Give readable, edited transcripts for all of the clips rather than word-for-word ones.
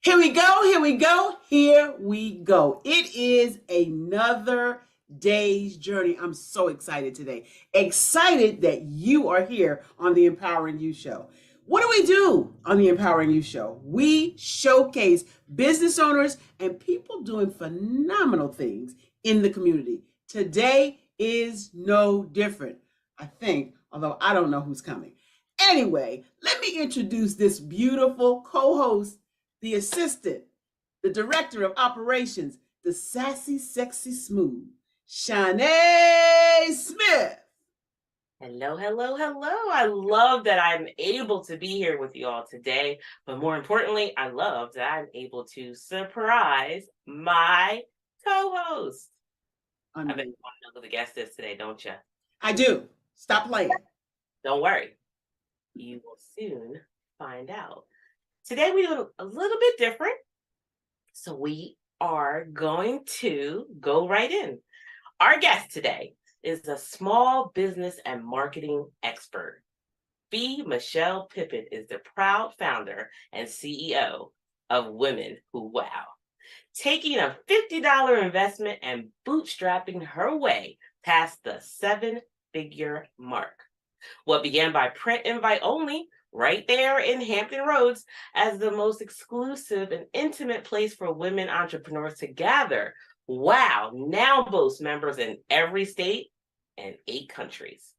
Here we go, here we go, here we go. It is another day's journey. I'm so excited today. Excited that you are here on the Empowering You Show. What do we do on the Empowering You Show? We showcase business owners and people doing phenomenal things in the community. Today is no different, I think, although I don't know who's coming. Anyway, let me introduce this beautiful co-host, the assistant, the director of operations, the sassy, sexy, smooth, Shanae Smith. Hello, hello, hello. I love that I'm able to be here with you all today. But more importantly, I love that I'm able to surprise my co-host. I bet you want to know who the guest is today, don't you? I do. Stop playing. Don't worry. You will soon find out. Today we do a little bit different. So we are going to go right in. Our guest today is a small business and marketing expert. B. Michelle Pippin is the proud founder and CEO of Women Who Wow, taking a $50 investment and bootstrapping her way past the 7-figure mark. What began by print invite only, right there in Hampton Roads, as the most exclusive and intimate place for women entrepreneurs to gather, Wow now boasts members in every state and 8 countries.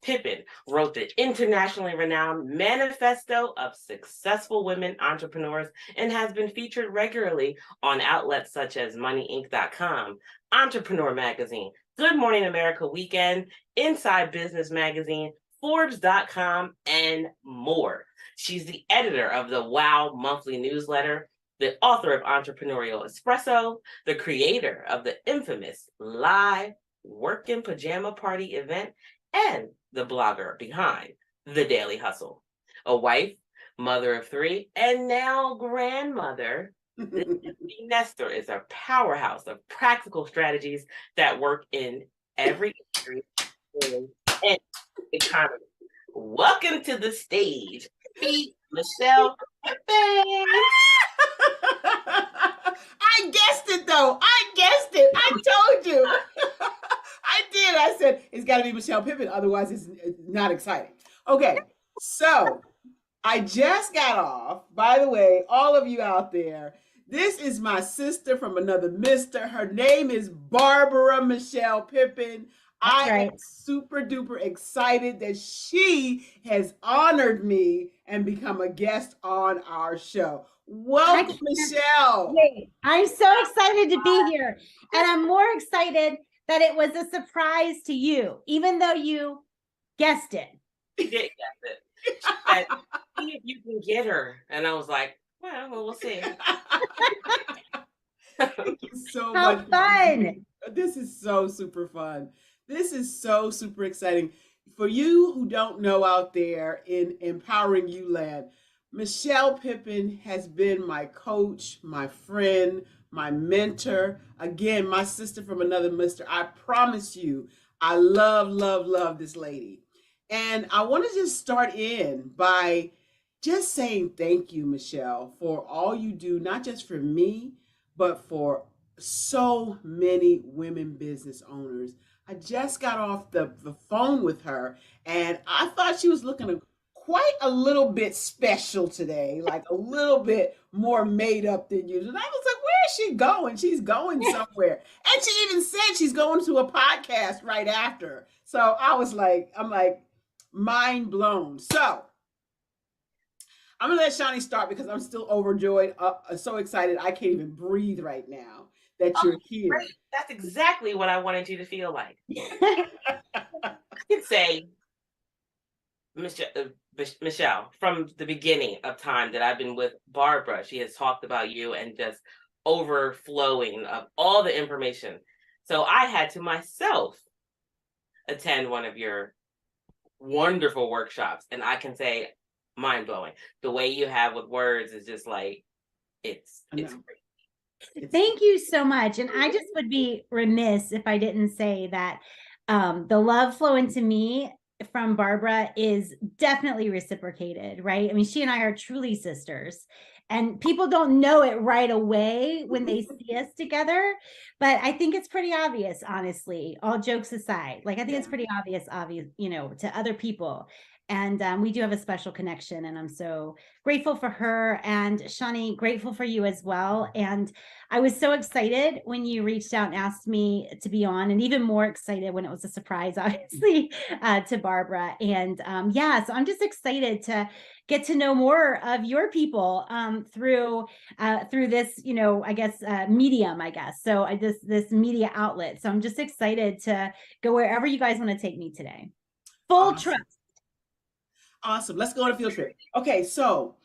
Pippin wrote the internationally renowned Manifesto of Successful Women Entrepreneurs and has been featured regularly on outlets such as MoneyInc.com, Entrepreneur Magazine, Good Morning America Weekend, Inside Business Magazine, Forbes.com, and more. She's the editor of the Wow Monthly Newsletter, the author of Entrepreneurial Espresso, the creator of the infamous live work-in pajama party event, and the blogger behind The Daily Hustle. A wife, mother of 3, and now grandmother, Nestor is a powerhouse of practical strategies that work in every industry and economy. Welcome to the stage, Michelle Pippin. I guessed it though. I guessed it. I told you. I did. I said it's got to be Michelle Pippin, otherwise it's not exciting. Okay, so I just got off. By the way, all of you out there, this is my sister from another mister. Her name is Barbara Michelle Pippin. I am super duper excited that she has honored me and become a guest on our show. Welcome, Michelle. I'm so excited to be here. And I'm more excited that it was a surprise to you, even though you guessed it. You did guess it. See if you can get her. And I was like, well, we'll see. Thank you so How much. fun. This is so super fun. This is so super exciting. For you who don't know out there in Empowering You Land, Michelle Pippin has been my coach, my friend, my mentor. Again, my sister from another mister. I promise you, I love, love, love this lady. And I want to just start in by just saying thank you, Michelle, for all you do, not just for me, but for so many women business owners. I just got off the phone with her and I thought she was looking quite a little bit special today, like a little bit more made up than usual. And I was like, where is she going? She's going somewhere. And she even said she's going to a podcast right after. So I'm like, mind blown. So I'm gonna let Shani start because I'm still overjoyed, so excited I can't even breathe right now that you're here. Great. That's exactly what I wanted you to feel like. I can say, Michelle, from the beginning of time that I've been with Barbara, she has talked about you and just overflowing of all the information. So I had to myself attend one of your wonderful workshops, and I can say mind blowing. The way you have with words is just like it's great. Thank you so much. And I just would be remiss if I didn't say that the love flow into me from Barbara is definitely reciprocated, right? I mean, she and I are truly sisters. And people don't know it right away when they see us together, but I think it's pretty obvious, honestly, all jokes aside. Like, I think it's pretty obvious, to other people. And we do have a special connection, and I'm so grateful for her. And Shani, grateful for you as well. And I was so excited when you reached out and asked me to be on, and even more excited when it was a surprise, obviously, to Barbara. And so I'm just excited to get to know more of your people through this, medium, I guess. So this media outlet. So I'm just excited to go wherever you guys want to take me today. Full trust. Awesome. Let's go on a field trip. Okay, so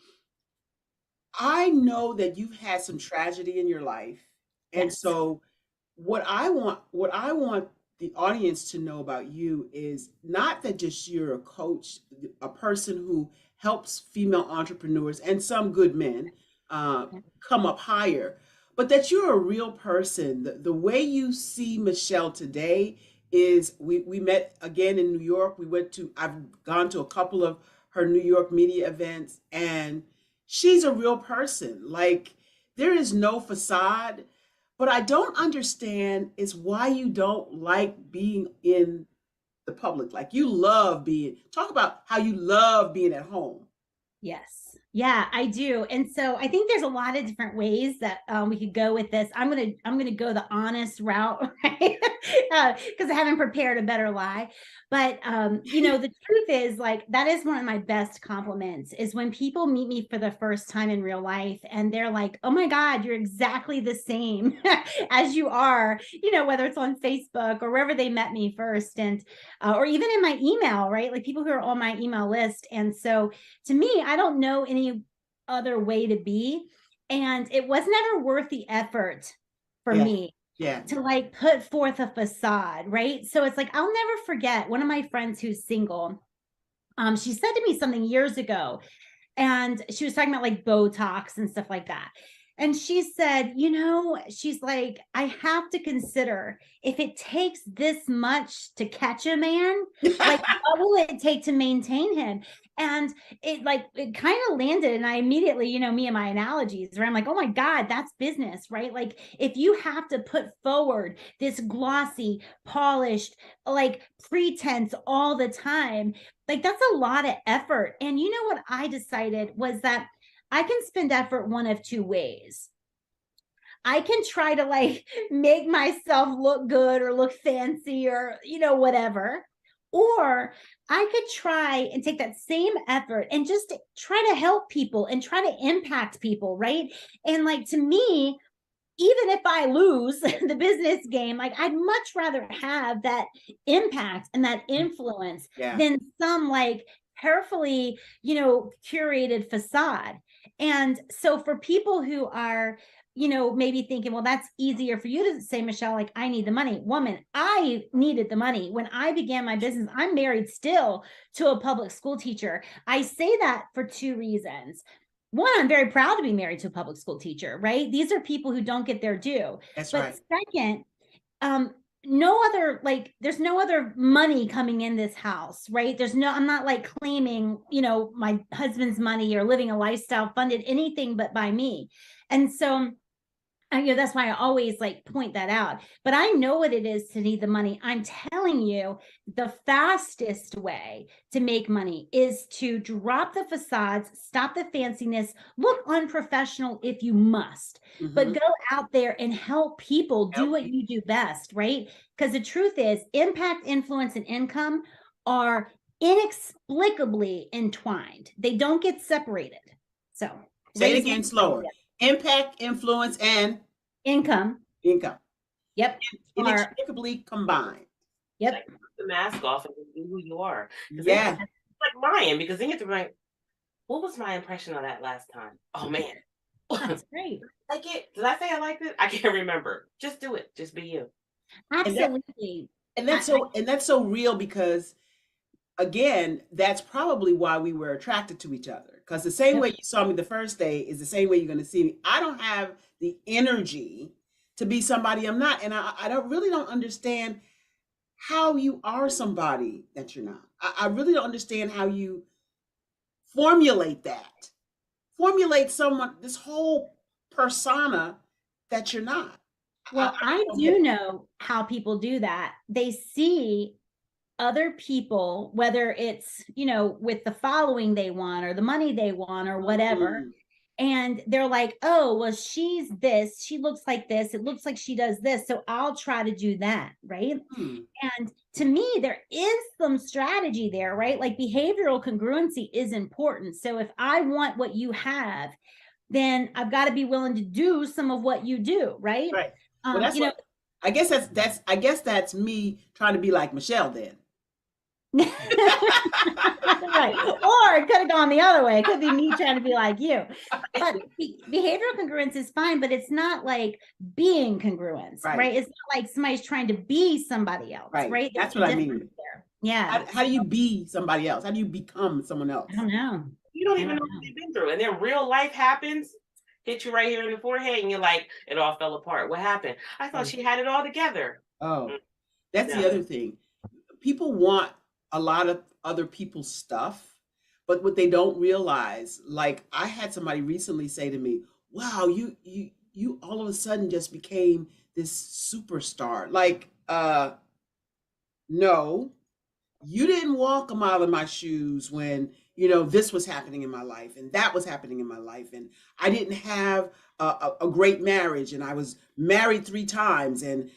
I know that you've had some tragedy in your life. And Yes. so what I want the audience to know about you is not that just you're a coach, a person who helps female entrepreneurs and some good men come up higher, but that you're a real person. The way you see Michelle today is we met again in New York. I've gone to a couple of her New York media events, and she's a real person. Like, there is no facade. But I don't understand is why you don't like being in the public. Like, talk about how you love being at home. Yes. Yeah, I do. And so I think there's a lot of different ways that we could go with this. I'm gonna go the honest route, right? Because I haven't prepared a better lie. But the truth is, like, that is one of my best compliments is when people meet me for the first time in real life and they're like, "Oh my God, you're exactly the same as you are," whether it's on Facebook or wherever they met me first, and or even in my email, right? Like, people who are on my email list. And so to me, I don't know any other way to be. And it was never worth the effort for me to like put forth a facade, right? So it's like, I'll never forget one of my friends who's single. She said to me something years ago, and she was talking about like Botox and stuff like that. And she said, she's like, I have to consider if it takes this much to catch a man, like, what will it take to maintain him? And it kind of landed. And I immediately, me and my analogies, where I'm like, oh my God, that's business, right? Like, if you have to put forward this glossy, polished, like, pretense all the time, like, that's a lot of effort. And what I decided was that I can spend effort one of two ways. I can try to like make myself look good or look fancy or, whatever. Or I could try and take that same effort and just try to help people and try to impact people, right? And like, to me, even if I lose the business game, like, I'd much rather have that impact and that influence than some like carefully, curated facade. And so for people who are, maybe thinking, well, that's easier for you to say, Michelle, like, I need the money. Woman, I needed the money. When I began my business, I'm married still to a public school teacher. I say that for two reasons. One, I'm very proud to be married to a public school teacher, right? These are people who don't get their due. That's but right. Second, there's no other money coming in this house, right? I'm not like claiming, my husband's money or living a lifestyle funded anything but by me. And so that's why I always like point that out. But I know what it is to need the money. I'm telling you, the fastest way to make money is to drop the facades, stop the fanciness, look unprofessional if you must, but go out there and help people do what you do best, right? Because the truth is, impact, influence, and income are inexplicably entwined. They don't get separated. So say it again slower. Impact, influence, and income. Yep. Inextricably combined. Yep. Like, put the mask off and be who you are. Yeah. Like Ryan, because then you have to be like, what was my impression of that last time? Oh man. That's great. Like it. Did I say I liked it? I can't remember. Just do it. Just be you. Absolutely. And that's so real, because again, that's probably why we were attracted to each other. Because the same way you saw me the first day is the same way you're going to see me. I don't have the energy to be somebody I'm not. And I don't understand how you are somebody that you're not. I really don't understand how you formulate that. Formulate someone, this whole persona that you're not. Well, I I don't get do it. know how people do that. They see other people, whether it's, with the following they want or the money they want or whatever. Mm, And they're like, oh, well, she's this, she looks like this, it looks like she does this. So I'll try to do that. Right. mm. And to me, there is some strategy there, right? Like behavioral congruency is important. So if I want what you have, then I've got to be willing to do some of what you do, right? Right. Well, that's You know, what I guess that's me trying to be like Michelle then. right. Or it could have gone the other way. It could be me trying to be like you. But behavioral congruence is fine, but it's not like being congruence, Right. right? It's not like somebody's trying to be somebody else, Right. right? That's There's what a I mean. difference there. Yeah. How do you be somebody else? How do you become someone else? I don't know. You don't I even don't know what they've been through. And then real life happens, hit you right here in the forehead, and you're like, it all fell apart. What happened? I thought she had it all together. Oh, that's No. the other thing. People want a lot of other people's stuff, but what they don't realize, like I had somebody recently say to me, "Wow, you all of a sudden just became this superstar." Like, no, you didn't walk a mile in my shoes when this was happening in my life and that was happening in my life, and I didn't have a great marriage, and I was married 3 times, and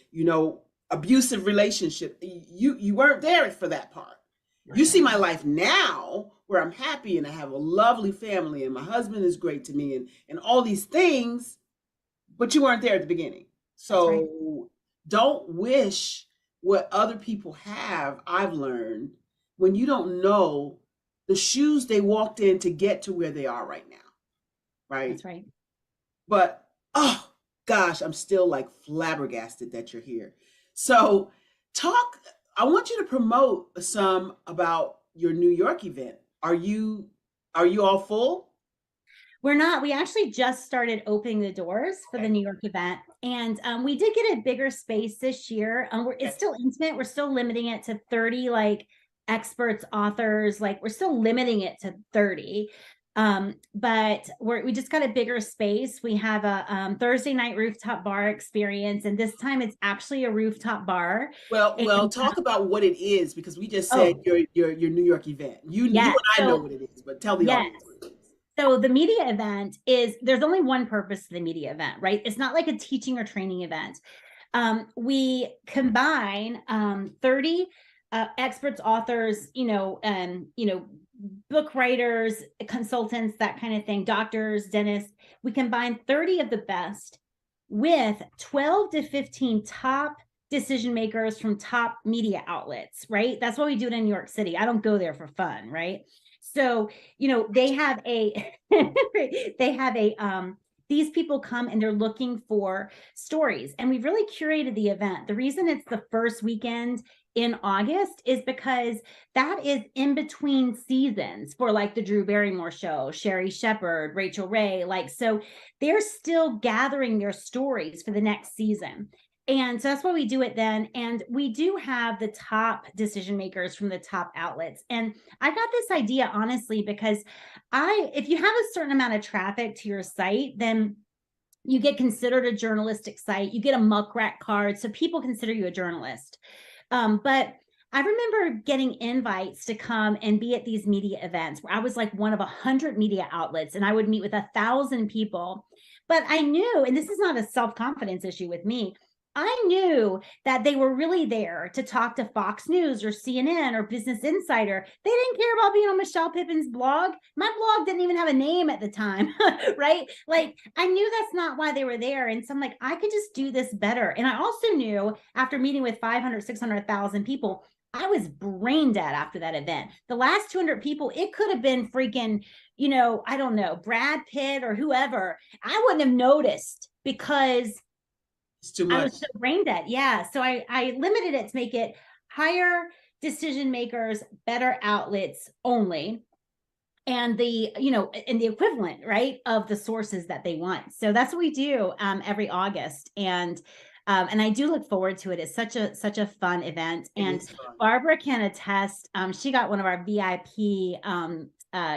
abusive relationship. You weren't there for that part. You see my life now where I'm happy and I have a lovely family and my husband is great to me and all these things, but you weren't there at the beginning. So right. don't wish what other people have. I've learned, when you don't know the shoes they walked in to get to where they are right now. Right. That's right. But oh gosh, I'm still like flabbergasted that you're here. So I want you to promote some about your New York event. Are you all full? We're not. We actually just started opening the doors for the New York event, and we did get a bigger space this year. It's still intimate. We're still limiting it to 30 like experts, authors. Like we're still limiting it to 30. But we just got a bigger space. We have a Thursday night rooftop bar experience, and this time it's actually a rooftop bar. Well, talk about what it is, because we just said your New York event. You and I know what it is, but tell the audience what it is. So the media event there's only one purpose to the media event, right? It's not like a teaching or training event. We combine 30 experts, authors, book writers, consultants, that kind of thing, doctors, dentists. We combine 30 of the best with 12 to 15 top decision makers from top media outlets, right? That's why we do it in New York City. I don't go there for fun, right? So, they have these people come and they're looking for stories, and we've really curated the event. The reason it's the first weekend in August is because that is in between seasons for like the Drew Barrymore show, Sherry Shepherd, Rachel Ray, so they're still gathering their stories for the next season. And so that's why we do it then. And we do have the top decision makers from the top outlets. And I got this idea, honestly, because if you have a certain amount of traffic to your site, then you get considered a journalistic site. You get a muck rat card, so people consider you a journalist. But I remember getting invites to come and be at these media events where I was like one of 100 media outlets, and I would meet with 1,000 people. But I knew, and this is not a self-confidence issue with me, I knew that they were really there to talk to Fox News or CNN or Business Insider. They didn't care about being on Michelle Pippen's blog. My blog didn't even have a name at the time, right? Like, I knew that's not why they were there. And so I'm like, I could just do this better. And I also knew, after meeting with 500, 600,000 people, I was brain dead after that event. The last 200 people, it could have been freaking, I don't know, Brad Pitt or whoever. I wouldn't have noticed because it's too much. I was so brain dead. Yeah. So I limited it to make it higher decision makers, better outlets only, and the equivalent, right, of the sources that they want. So that's what we do every August. And And I do look forward to it. It's such a fun event. It And is fun. Barbara can attest. She got one of our VIP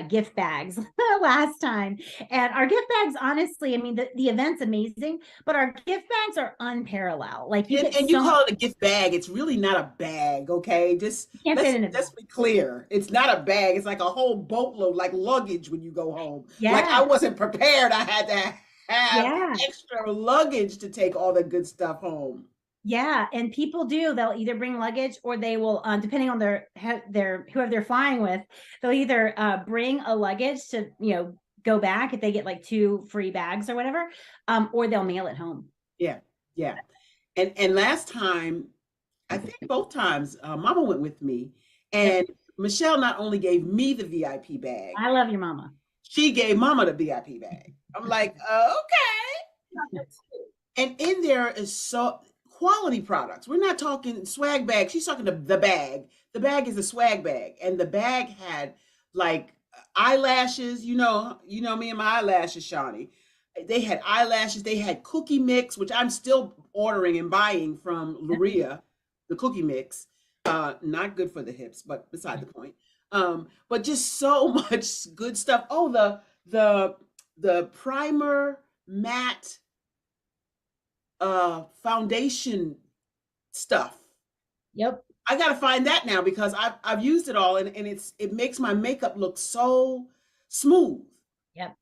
gift bags last time. And our gift bags, honestly, I mean, the event's amazing, but our gift bags are unparalleled. Like you get And you so call it a gift bag. It's really not a bag, okay? Just you can't fit in a bag. let's be clear. It's not a bag. It's like a whole boatload, like luggage when you go home. Like I Yeah. wasn't prepared. I had to have Yeah. extra luggage to take all the good stuff home. Yeah, and people do. They'll either bring luggage or they will, depending on their whoever they're flying with, they'll either bring a luggage to go back if they get like 2 free bags or whatever, or they'll mail it home. Yeah, yeah. And last time, I think both times, Mama went with me, Yep. and Michelle not only gave me the VIP bag, I love your mama. she gave Mama the VIP bag. I'm like, okay. And in there is so quality products. We're not talking swag bag. She's talking the bag. The bag is a swag bag, and the bag had like eyelashes. Me and my eyelashes, Shawnee. They had eyelashes. They had cookie mix, which I'm still ordering and buying from Luria, the cookie mix. Not good for the hips, but beside the point. But just so much good stuff. Oh, the primer matte foundation stuff. Yep. I gotta find that now because I've used it all and it makes my makeup look so smooth. Yep.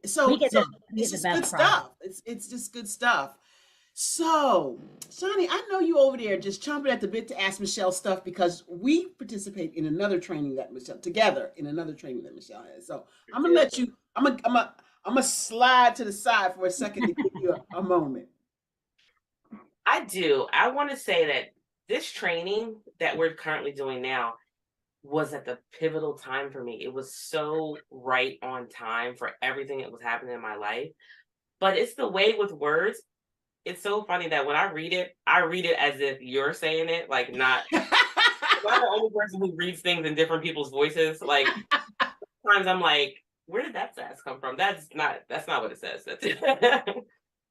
So We get so the we it's get the just best good product. stuff. It's just good stuff. So, Shawnee, I know you over there just chomping at the bit to ask Michelle stuff because we participate in another training that Michelle together in another training that Michelle has. So I'm gonna let you. I'm gonna slide to the side for a second to give you a moment. I do. I want to say that this training that we're currently doing now was at the pivotal time for me. It was so right on time for everything that was happening in my life. But it's the way with words. It's so funny that when I read it as if you're saying it, like not. I'm the only person who reads things in different people's voices. Like sometimes I'm like, where did that sass come from? That's not what it says.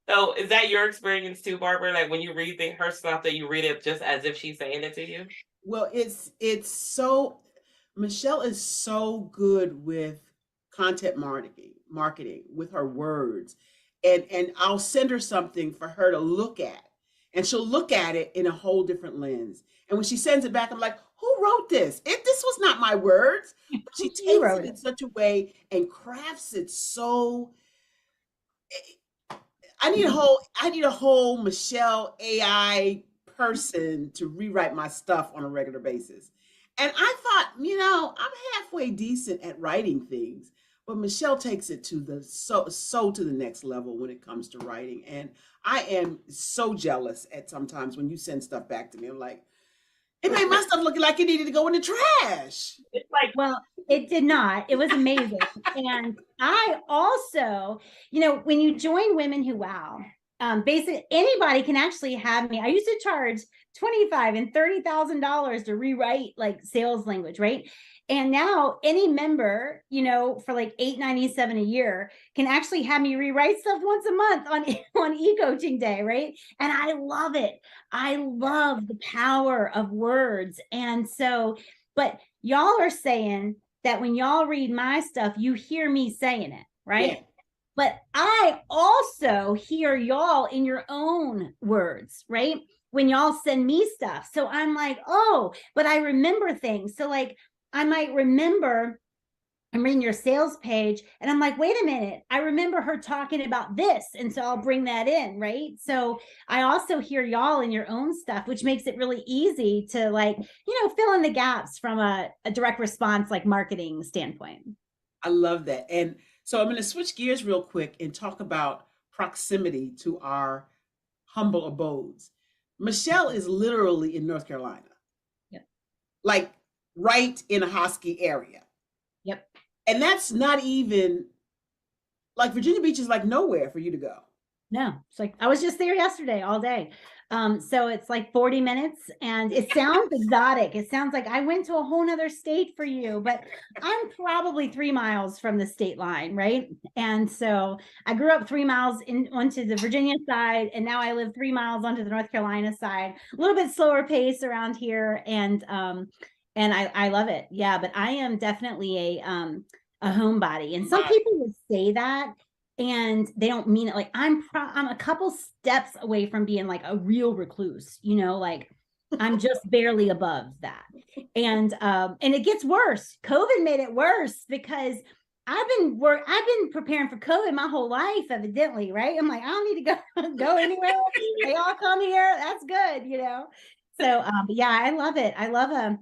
So is that your experience too, Barbara? Like when you read her stuff, that you read it just as if she's saying it to you? Well, it's so Michelle is so good with content marketing with her words. And I'll send her something for her to look at. And she'll look at it in a whole different lens. And when she sends it back, I'm like, who wrote this? This was not my words. But she You takes wrote it in it. such a way and crafts it so I need a whole Michelle AI person to rewrite my stuff on a regular basis. And I thought, I'm halfway decent at writing things, but Michelle takes it to the so to the next level when it comes to writing. And I am so jealous at sometimes when you send stuff back to me. I'm like, it made my stuff looking like it needed to go in the trash. It's like, Well, it did not. It was amazing. And I also, when you join Women Who Wow, basically anybody can actually have me. I used to charge $25,000 and $30,000 to rewrite like sales language, right? And now any member, for like $897 a year can actually have me rewrite stuff once a month on e-coaching day, right? And I love it. I love the power of words. And so, but y'all are saying that when y'all read my stuff, you hear me saying it, right? Yeah. But I also hear y'all in your own words, right? When y'all send me stuff. So I'm like, oh, but I remember things. So like, I might remember, I'm reading your sales page and I'm like, wait a minute, I remember her talking about this. And so I'll bring that in, right? So I also hear y'all in your own stuff, which makes it really easy to like, fill in the gaps from a direct response, like marketing standpoint. I love that. And so I'm going to switch gears real quick and talk about proximity to our humble abodes. Michelle is literally in North Carolina. Yep. Like right in a Hosky area. Yep. And that's not even like Virginia Beach is like nowhere for you to go. No, it's like I was just there yesterday all day. So it's like 40 minutes and it sounds exotic. It sounds like I went to a whole nother state for you, but I'm probably 3 miles from the state line, right? And so I grew up 3 miles onto the Virginia side, and now I live 3 miles onto the North Carolina side. A little bit slower pace around here, and I love it. Yeah, but I am definitely a homebody, and some people would say that and they don't mean it. Like I'm a couple steps away from being like a real recluse, like I'm just barely above that. And it gets worse. COVID made it worse because I've been preparing for COVID my whole life, evidently, right? I'm like, I don't need to go anywhere. They all come here. That's good, So but yeah, I love it. I love a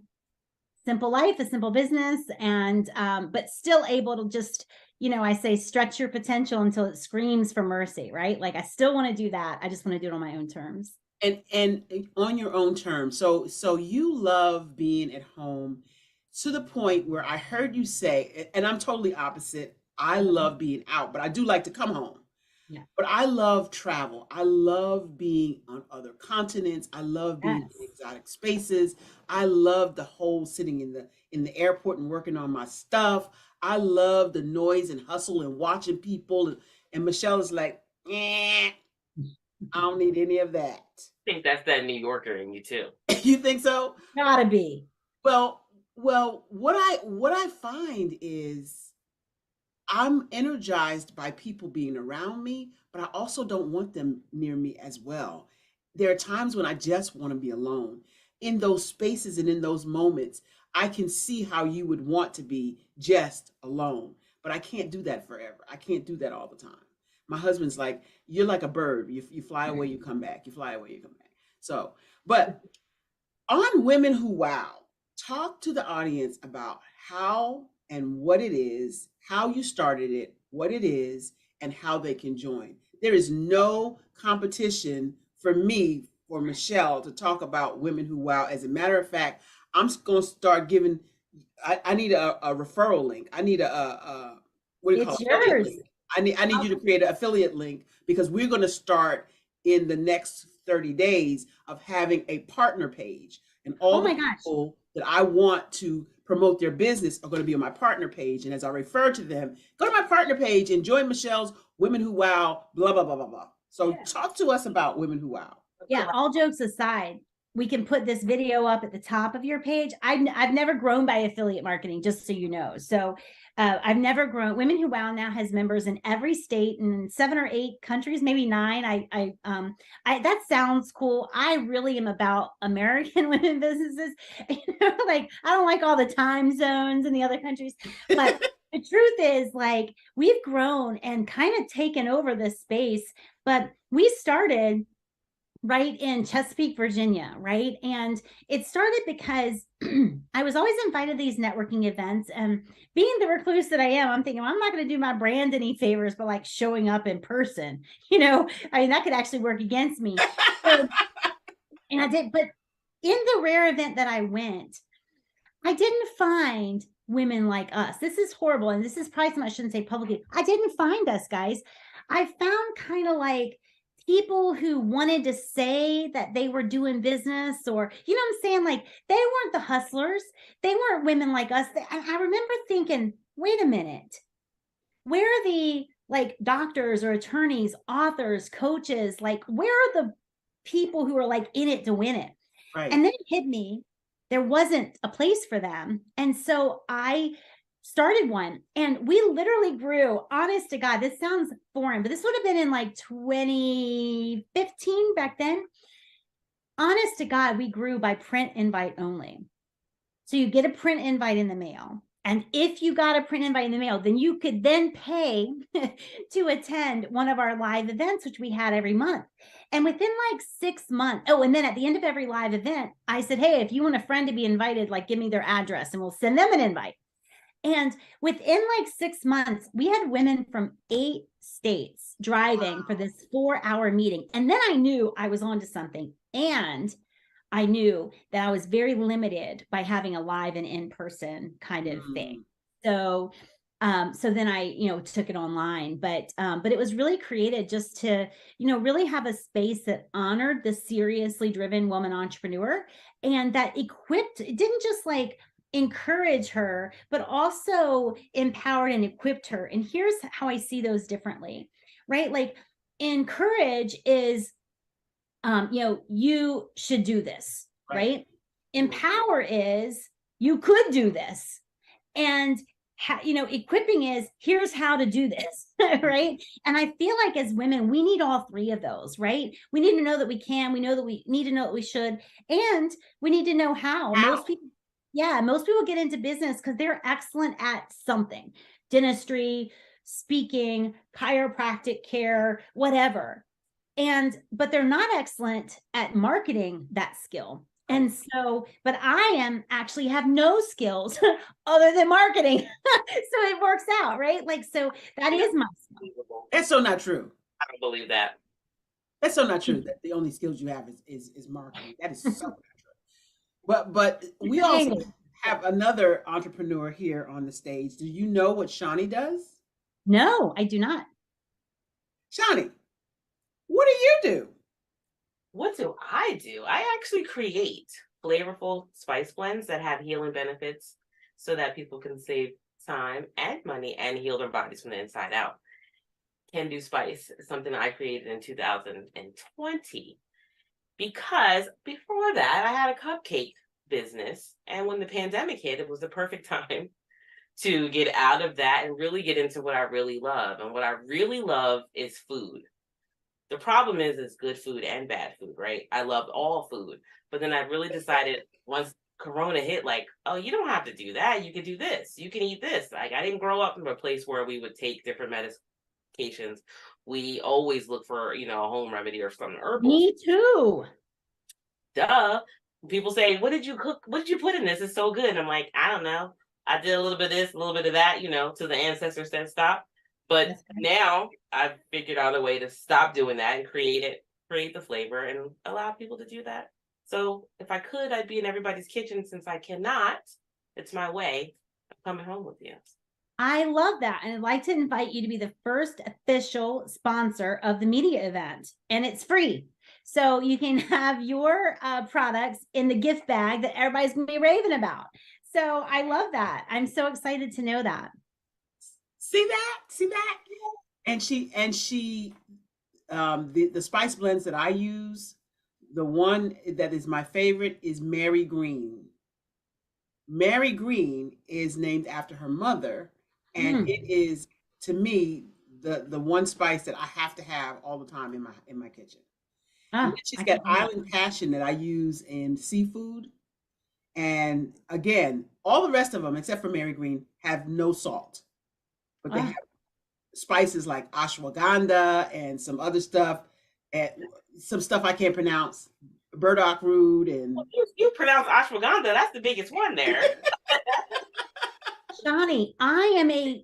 simple life, a simple business, and but still able to just, I say stretch your potential until it screams for mercy, right? Like I still want to do that. I just want to do it on my own terms. And on your own terms. So you love being at home to the point where I heard you say, and I'm totally opposite. I love being out, but I do like to come home. Yeah. But I love travel. I love being on other continents. I love being in exotic spaces. I love the whole sitting in the airport and working on my stuff. I love the noise and hustle and watching people. And Michelle is like, I don't need any of that. I think that's that New Yorker in you too. You think so? Gotta be. Well, what I find is I'm energized by people being around me, but I also don't want them near me as well. There are times when I just want to be alone. In those spaces and in those moments, I can see how you would want to be just alone, but I can't do that forever. I can't do that all the time. My husband's like, you're like a bird. You fly away, you come back. You fly away, you come back. So, but on Women Who Wow, talk to the audience about how and what it is, how you started it, what it is, and how they can join. There is no competition for me, for Michelle, to talk about Women Who Wow. As a matter of fact, I'm going to start giving, I need a referral link. I need a what do you call it? It's yours. I need you to create an affiliate link because we're going to start in the next 30 days of having a partner page. And all the people that I want to promote their business are going to be on my partner page. And as I refer to them, go to my partner page and join Michelle's Women Who Wow, blah, blah, blah, blah, blah. So talk to us about Women Who Wow. Yeah, all jokes aside, we can put this video up at the top of your page. I've never grown by affiliate marketing, just so you know. So I've never grown. Women Who Wow now has members in every state in 7 or 8 countries, maybe 9. That sounds cool. I really am about American women businesses. Like I don't like all the time zones in the other countries, but the truth is, like, we've grown and kind of taken over this space. But we started right in Chesapeake, Virginia, right? And it started because I was always invited to these networking events, and being the recluse that I am, I'm thinking, well, I'm not going to do my brand any favors, but like showing up in person, I mean, that could actually work against me. And I did, but in the rare event that I went, I didn't find women like us. This is horrible. And this is probably something I shouldn't say publicly. I didn't find us, guys. I found kind of like people who wanted to say that they were doing business, or, what I'm saying? Like they weren't the hustlers. They weren't women like us. I remember thinking, wait a minute, where are the like doctors or attorneys, authors, coaches? Like, where are the people who are like in it to win it? Right. And then it hit me, there wasn't a place for them. And so I started one, and we literally grew, honest to God, this sounds foreign, but this would have been in like 2015 back then. Honest to God, we grew by print invite only. So you get a print invite in the mail. And if you got a print invite in the mail, then you could then pay to attend one of our live events, which we had every month. And within like 6 months, and then at the end of every live event, I said, hey, if you want a friend to be invited, like give me their address and we'll send them an invite. And within like 6 months, we had women from 8 states driving for this 4-hour meeting. And then I knew I was onto something. And I knew that I was very limited by having a live and in-person kind of thing. So So then I, took it online, but it was really created just to, really have a space that honored the seriously driven woman entrepreneur, and that equipped, it didn't just like encourage her, but also empowered and equipped her. And here's how I see those differently, right? Like encourage is, you should do this, right? Empower is you could do this. And equipping is here's how to do this, right? And I feel like as women, we need all three of those, right? We need to know that we can, we know that we need to know that we should, and we need to know how. Most people get into business because they're excellent at something: dentistry, speaking, chiropractic care, whatever. But they're not excellent at marketing that skill. And so, but I actually have no skills other than marketing. So it works out, right? Like, so that is my skill. That's so not true. I don't believe that. That's so not true that the only skills you have is marketing. That is so not true. But we also have another entrepreneur here on the stage. Do you know what Shani does? No, I do not. Shani, what do you do? What do? I actually create flavorful spice blends that have healing benefits so that people can save time and money and heal their bodies from the inside out. Can Do Spice is something I created in 2020 because before that I had a cupcake business, and when the pandemic hit, it was the perfect time to get out of that and really get into what I really love. And what I really love is food. The problem is it's good food and bad food, right? I love all food. But then I really decided once Corona hit, like, oh, you don't have to do that. You can do this. You can eat this. Like, I didn't grow up in a place where we would take different medications. We always look for, a home remedy or something herbal. Me too. Duh. People say, what did you cook? What did you put in this? It's so good. And I'm like, I don't know. I did a little bit of this, a little bit of that, till the ancestors said stop. But now I've figured out a way to stop doing that and create the flavor and allow people to do that. So if I could, I'd be in everybody's kitchen. Since I cannot, it's my way of coming home with you. I love that. And I'd like to invite you to be the first official sponsor of the media event. And it's free. So you can have your products in the gift bag that everybody's going to be raving about. So I love that. I'm so excited to know that. See that? And she the spice blends that I use, the one that is my favorite is Mary Green. Mary Green is named after her mother, and it is, to me, the one spice that I have to have all the time in my kitchen. And she's got Island Passion that I use in seafood. And again, all the rest of them, except for Mary Green, have no salt. But they have spices like ashwagandha and some other stuff, and some stuff I can't pronounce, burdock root. And you pronounce ashwagandha. That's the biggest one there. Shani, I am a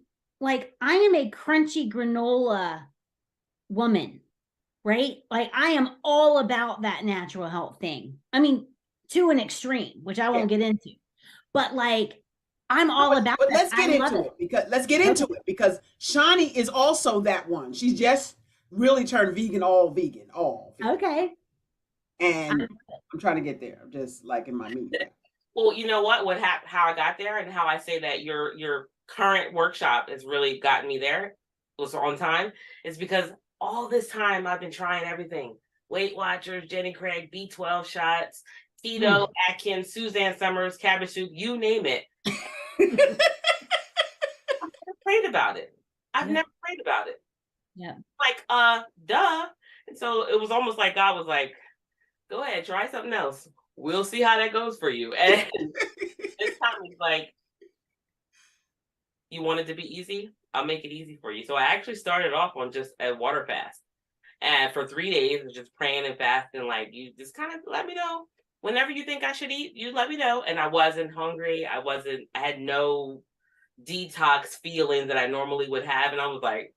crunchy granola woman, right? Like I am all about that natural health thing. I mean, to an extreme, which I won't get into, but like I'm all about. But let's get into it because Shani is also that one. She's just really turned vegan. Okay. And I'm trying to get there. I'm just like in my meat. Well, you know what how I got there and how I say that your current workshop has really gotten me there, was on time, is because all this time I've been trying everything. Weight Watchers, Jenny Craig, B12 shots, keto, Atkins, Suzanne Summers, cabbage soup, you name it. I've never prayed about it. Yeah. Like, duh. And so it was almost like God was like, go ahead, try something else. We'll see how that goes for you. And this time he's like, you want it to be easy? I'll make it easy for you. So I actually started off on just a water fast. And for 3 days, I was just praying and fasting. Like, you just kind of let me know. Whenever you think I should eat, you let me know. And I wasn't hungry. I had no detox feeling that I normally would have. And I was like,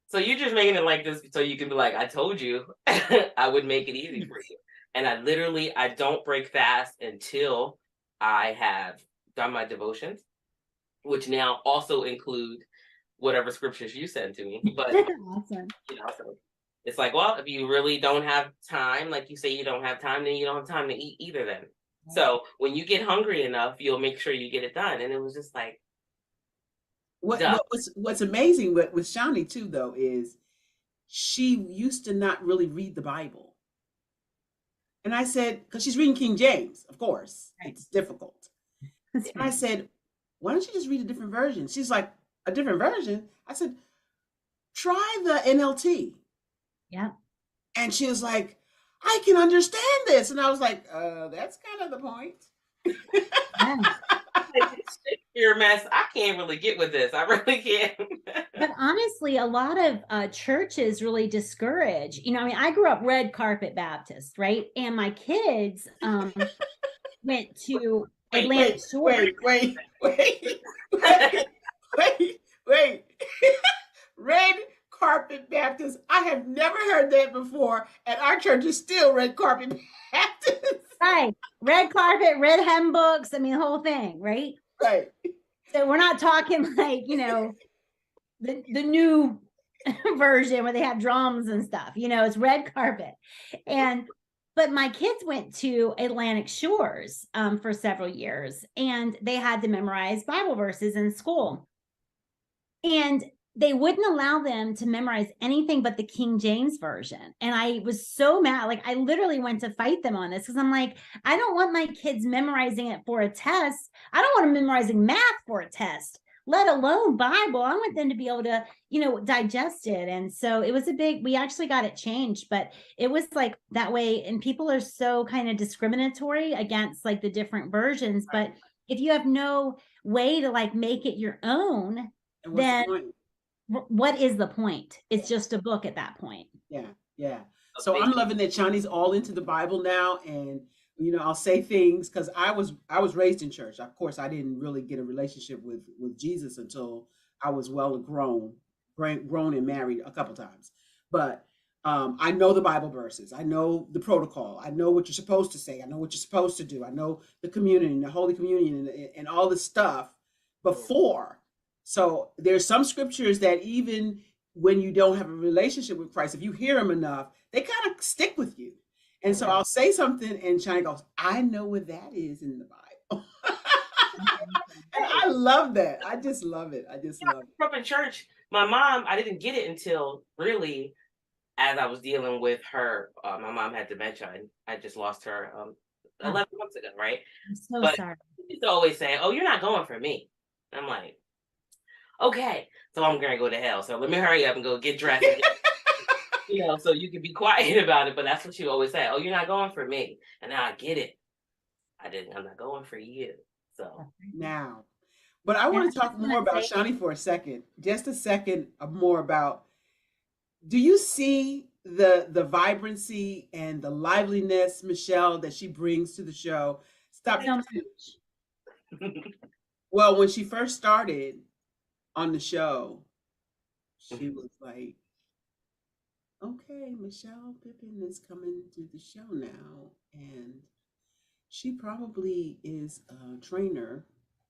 so you're just making it like this so you can be like, I told you I would make it easy for you. And I don't break fast until I have done my devotions. which now also include whatever scriptures you send to me. But Awesome. so it's like, well, if you really don't have time, like you say, you don't have time, then you don't have time to eat either. Then, so when you get hungry enough, you'll make sure you get it done. And it was just like, what's amazing with Shani too, though, is she used to not really read the Bible. And I said, because she's reading King James, of course, it's difficult. And I said, why don't you just read a different version? She's like, a different version? I said, try the NLT. Yeah. And she was like, I can understand this. And I was like, that's kind of the point. Yeah. You're a mess. I can't really get with this. I really can't. But honestly, a lot of churches really discourage. You know, I mean, I grew up red carpet Baptist, right? And my kids went to Atlantic Shores. Wait. Red carpet Baptist. I have never heard that before. And our church is still red carpet Baptist. Right. Red carpet, red hem books. I mean, the whole thing, right? Right. So we're not talking like, you know, the new version where they have drums and stuff, you know, it's red carpet. But my kids went to Atlantic Shores for several years, and they had to memorize Bible verses in school. And they wouldn't allow them to memorize anything but the King James version. And I was so mad. Like, I literally went to fight them on this because I'm like, I don't want my kids memorizing it for a test. I don't want them memorizing math for a test, let alone Bible. I want them to be able to, you know, digest it. And so it was we actually got it changed, but it was like that way. And people are so kind of discriminatory against like the different versions. But if you have no way to like make it your own, then what is the point? It's just a book at that point. Yeah. So I'm loving that Shani's all into the Bible now. And, you know, I'll say things because I was raised in church. Of course, I didn't really get a relationship with Jesus until I was well grown and married a couple times. But I know the Bible verses. I know the protocol. I know what you're supposed to say. I know what you're supposed to do. I know the communion, the Holy Communion, and all this stuff before. So there's some scriptures that even when you don't have a relationship with Christ, if you hear them enough, they kind of stick with you. And so I'll say something and Shani goes, I know what that is in the Bible. And I love that. I just love it. I love it. Up in church, my mom, I didn't get it until really as I was dealing with her. My mom had dementia and I just lost her 11 months ago, right? I'm so sorry. She's always saying, oh, you're not going for me. I'm like, okay, so I'm gonna go to hell. So let me hurry up and go get dressed. You know, so you can be quiet about it. But that's what she always say. Oh, you're not going for me. And now I get it. I'm not going for you. So now, but I want to talk more about Shani for a second. Just a second more about. Do you see the vibrancy and the liveliness, Michelle, that she brings to the show? Stop. Well, when she first started on the show, she was like, okay, Michelle Pippin is coming to the show now, and she probably is a trainer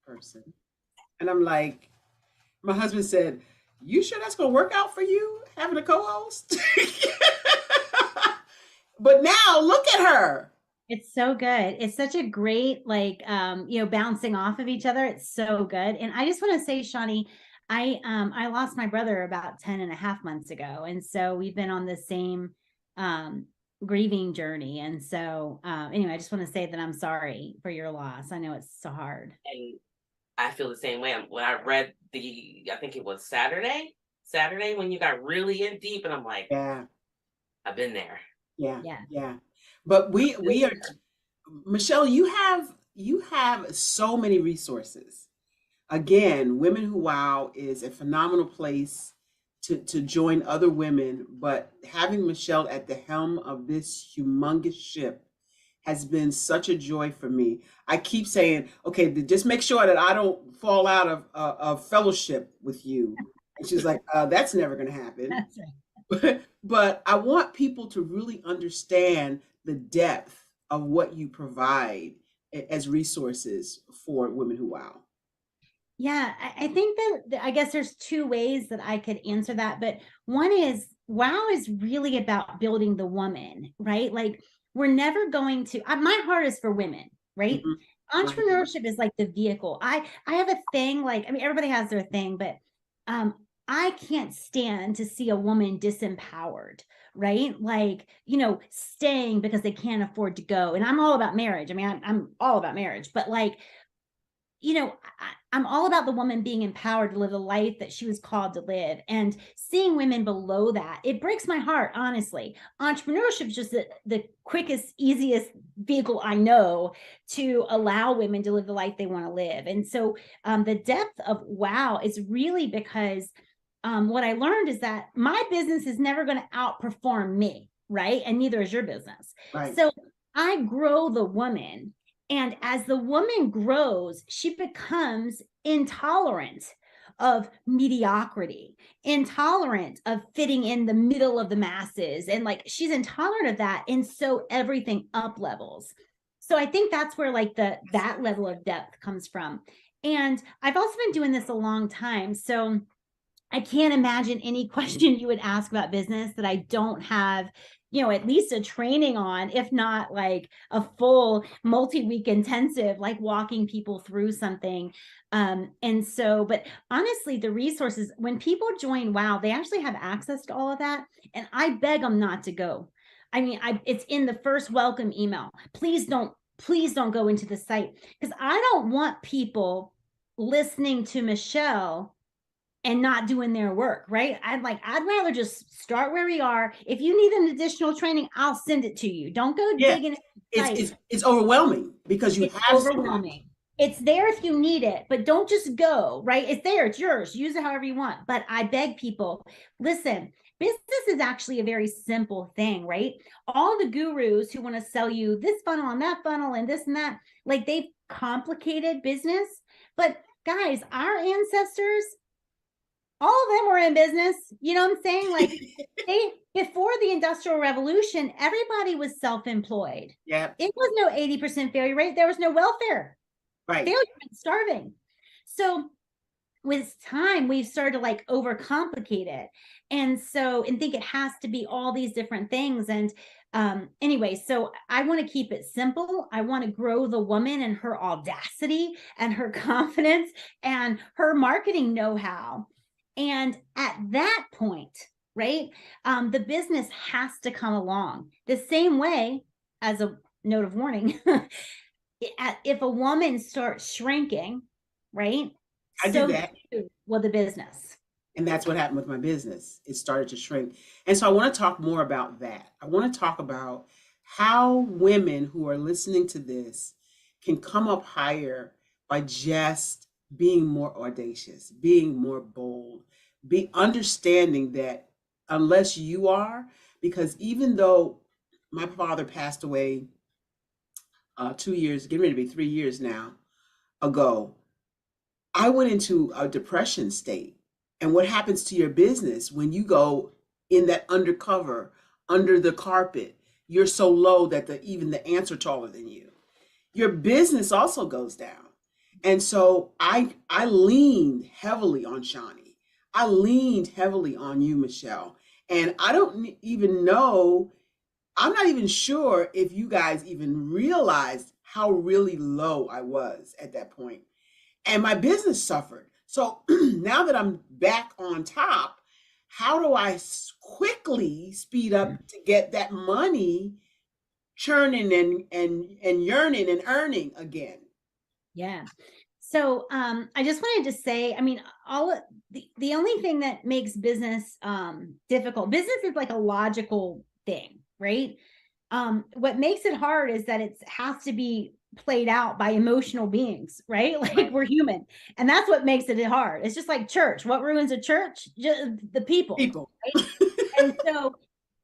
person. And I'm like, my husband said, you sure that's gonna work out for you, having a co-host? But now look at her. It's so good. It's such a great, like, you know, bouncing off of each other. It's so good. And I just want to say, Shani, I lost my brother about 10 and a half months ago. And so we've been on the same grieving journey. And so anyway, I just want to say that I'm sorry for your loss. I know it's so hard. And I feel the same way. When I read I think it was Saturday when you got really in deep, and I'm like, yeah, I've been there. Yeah. But we are, Michelle, you have so many resources. Again, Women Who Wow is a phenomenal place to join other women, but having Michelle at the helm of this humongous ship has been such a joy for me. I keep saying, okay, just make sure that I don't fall out of fellowship with you. And she's like, that's never going to happen. That's right. But I want people to really understand the depth of what you provide as resources for Women Who Wow. Yeah, I think that I guess there's two ways that I could answer that. But one is wow is really about building the woman, right? Like we're never going to, my heart is for women, right? Mhm. Right. Entrepreneurship is like the vehicle. I have a thing, like, I mean, everybody has their thing, but um, I can't stand to see a woman disempowered, right? Like, staying because they can't afford to go. And I'm all about marriage. I mean, I'm all about marriage, but like, I'm all about the woman being empowered to live the life that she was called to live, and seeing women below that, it breaks my heart, honestly. Entrepreneurship is just the quickest, easiest vehicle I know to allow women to live the life they want to live. And so the depth of wow is really because what I learned is that my business is never going to outperform me, right? And neither is your business. Right. So I grow the woman. And as the woman grows, she becomes intolerant of mediocrity, intolerant of fitting in the middle of the masses. And like she's intolerant of that. And so everything up levels. So I think that's where like that level of depth comes from. And I've also been doing this a long time. So I can't imagine any question you would ask about business that I don't have, at least a training on, if not like a full multi-week intensive, like walking people through something. And so, but honestly, the resources, when people join WOW, they actually have access to all of that. And I beg them not to go. I mean, it's in the first welcome email. Please don't go into the site, because I don't want people listening to Michelle and not doing their work, right? I'd rather just start where we are. If you need an additional training, I'll send it to you. Don't go Yeah. digging. It's overwhelming because you It's have so much. overwhelming. It's there if you need it, but don't just go, right? It's there, it's yours. Use it however you want. But I beg people, listen, business is actually a very simple thing, right? All the gurus who want to sell you this funnel and that funnel and this and that, like they've complicated business. But guys, our ancestors, all of them were in business. You know what I'm saying? Like before the Industrial Revolution, everybody was self-employed. Yeah. It was no 80% failure rate. There was no welfare. Right. Failure and starving. So with time, we've started to like overcomplicate it. And think it has to be all these different things. And anyway, so I want to keep it simple. I want to grow the woman and her audacity and her confidence and her marketing know-how. And at that point, right, the business has to come along the same way. As a note of warning, if a woman starts shrinking, right, I do that. Well, the business. And that's what happened with my business. It started to shrink. And so I want to talk more about that. I want to talk about how women who are listening to this can come up higher by just being more audacious, being more bold, be understanding that unless you are, because even though my father passed away 2 years, getting ready to be 3 years now ago, I went into a depression state. And what happens to your business when you go in that undercover, under the carpet? You're so low that even the ants are taller than you. Your business also goes down. And so I leaned heavily on Shawnee. I leaned heavily on you, Michelle. And I don't even know, I'm not even sure if you guys even realized how really low I was at that point. And my business suffered. So now that I'm back on top, how do I quickly speed up to get that money churning and yearning and earning again? Yeah. So I just wanted to say, I mean, the only thing that makes business difficult, business is like a logical thing, right? What makes it hard is that it has to be played out by emotional beings, right? Like Right. we're human. And that's what makes it hard. It's just like church. What ruins a church? Just the people. People. Right? And so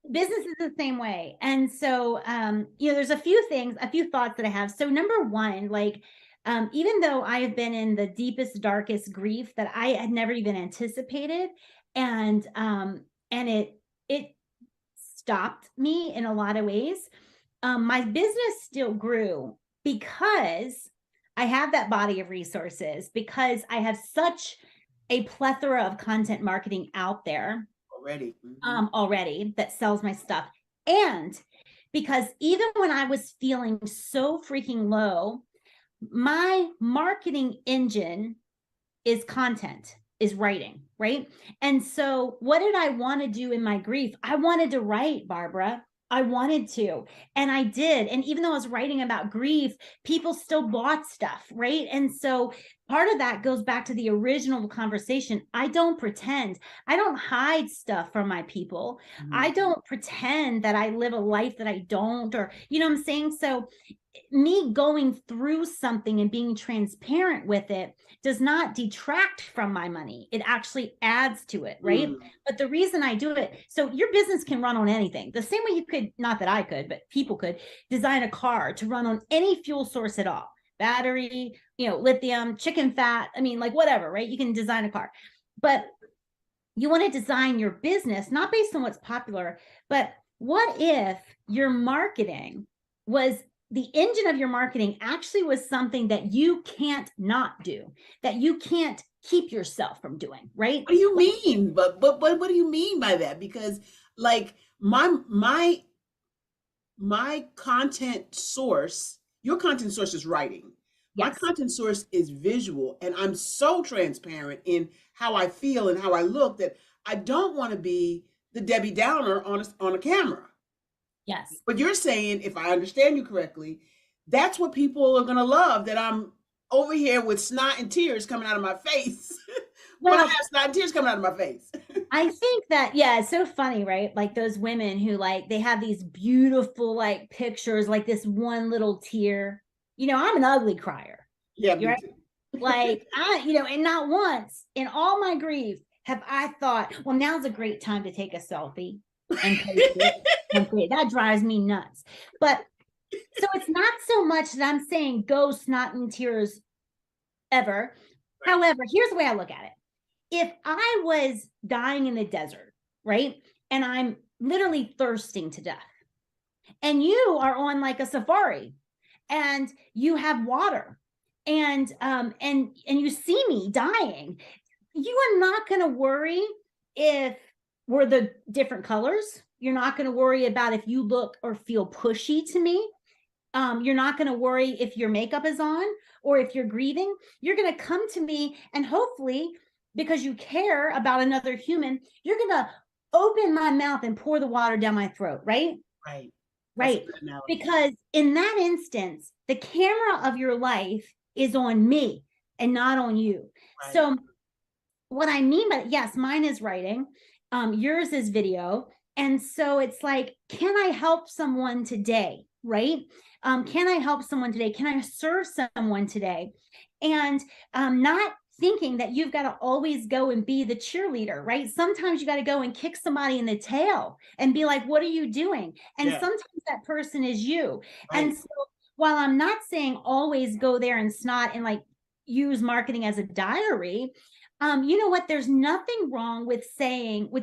business is the same way. And so there's a few thoughts that I have. So number one, like even though I have been in the deepest, darkest grief that I had never even anticipated, and it stopped me in a lot of ways, my business still grew because I have that body of resources because I have such a plethora of content marketing out there Already. already that sells my stuff. And because even when I was feeling so freaking low, my marketing engine is content, is writing, right? And so what did I want to do in my grief? I wanted to write, Barbara. I wanted to, and I did. And even though I was writing about grief, people still bought stuff, right? And so part of that goes back to the original conversation. I don't pretend. I don't hide stuff from my people. I don't pretend that I live a life that I don't, or, you know what I'm saying? So me going through something and being transparent with it does not detract from my money. It actually adds to it, right? But the reason I do it, so your business can run on anything. The same way you could, not that I could, but people could design a car to run on any fuel source at all. Battery, lithium, chicken fat. I mean, like whatever, right? You can design a car. But you want to design your business not based on what's popular, but what if your marketing was the engine of your marketing actually was something that you can't not do, that you can't keep yourself from doing, right? What do you mean? But what do you mean by that? Because like my content source, your content source is writing. My Yes. content source is visual, and I'm so transparent in how I feel and how I look that I don't want to be the Debbie Downer on a camera. Yes. But you're saying, if I understand you correctly, that's what people are going to love, that I'm over here with snot and tears coming out of my face. Well, I have snot and tears coming out of my face. I think that, yeah, it's so funny, right? Like those women who they have these beautiful like pictures, like this one little tear. I'm an ugly crier. Yeah, me right? too. Like and not once in all my grief have I thought, well, now's a great time to take a selfie and post it. That drives me nuts. But so it's not so much that I'm saying go snot and tears ever. Right. However, here's the way I look at it. If I was dying in the desert, right, and I'm literally thirsting to death, and you are on like a safari and you have water and you see me dying, you are not going to worry if we're the different colors. You're not going to worry about if you look or feel pushy to me. You're not going to worry if your makeup is on or if you're grieving. You're going to come to me, and hopefully, because you care about another human, you're going to open my mouth and pour the water down my throat, right? Right. Right. Because in that instance, the camera of your life is on me and not on you. Right. So what I mean by, yes, mine is writing, yours is video. And so it's like, can I help someone today? Right? Can I help someone today? Can I serve someone today? And not thinking that you've got to always go and be the cheerleader, right? Sometimes you got to go and kick somebody in the tail and be like, what are you doing? And sometimes that person is you. Right. And so while I'm not saying always go there and snot and like use marketing as a diary, you know what? There's nothing wrong with